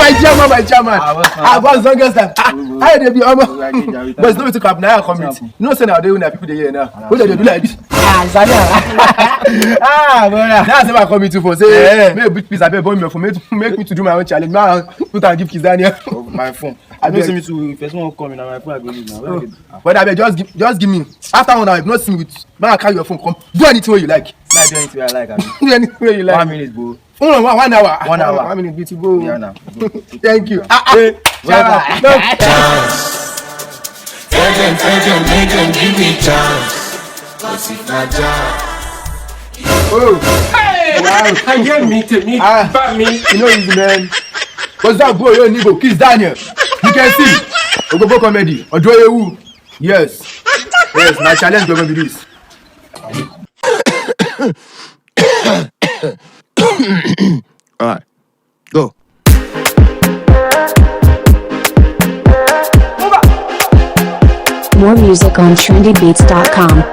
my chairman. I was longest time. I dey be almost. But it's not to cap now community. You know say now they people dey here now. What they do like this? Brother. That's my community for say make big piece abeg born me for make me to do my own challenge. Now put and give Kizania my phone. I don't see me to first one come in and my phone I go use now. But abeg just give me. After one hour if not see me with man carry your phone come do anything wey you like. I do anything I like. Do anything wey you like. 1 minute bro. 1 hour. 1 hour. 1 minute beautiful. Yeah now. Thank you. Hey, Tell them, make them give me chance. Cause if not jazz. Oh. Hey! Wow. I get me. Back me. You know easy man. Cause that boy you need go kiss Daniel. You can see. Ogogo comedy. Ojoyewu. Yes. Yes, my challenge is going to be this. Alright. Go. More music on trendybeats.com.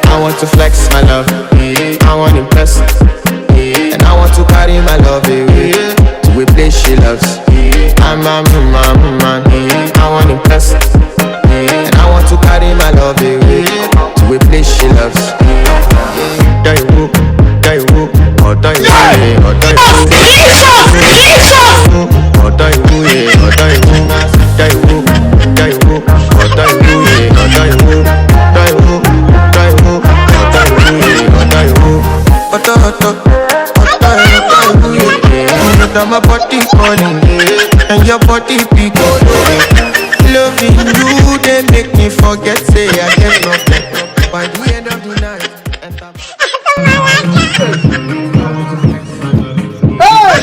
I want to flex my love. I want to impress. And I want to carry my love away to a place she loves. I'm a man. I want to impress. And I want to carry my love away to a place she loves. My body calling, and your body beat. Loving you, they make me forget. Say I get nothing by the end of the night. Hey!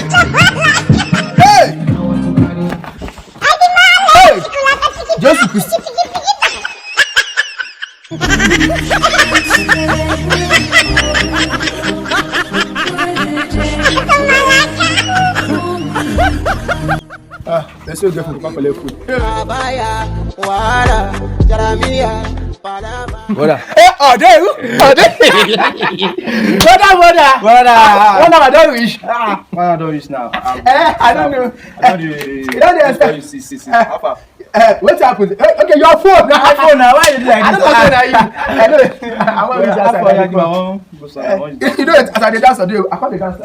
Just let's go get food. Come collect food. Brother. Hey, brother. One hour don't reach. 1 hour don't reach now. I don't know. You don't understand. See. What happened? Okay, your phone. My phone now. Why you do like I this? don't know you. I know. I want to reach outside. You know, as I did dance, I can't dance.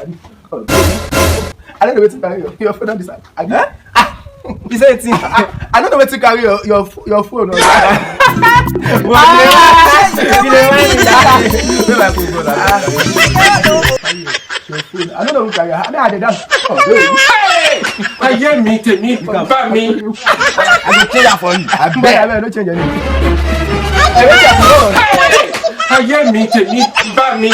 I don't know where to carry your phone on this side. You say it. I don't know where to carry your phone. I don't know who carry. I mean, I did dance. I get me. Back me. will play that for you. I don't change your name. I get me. Back me.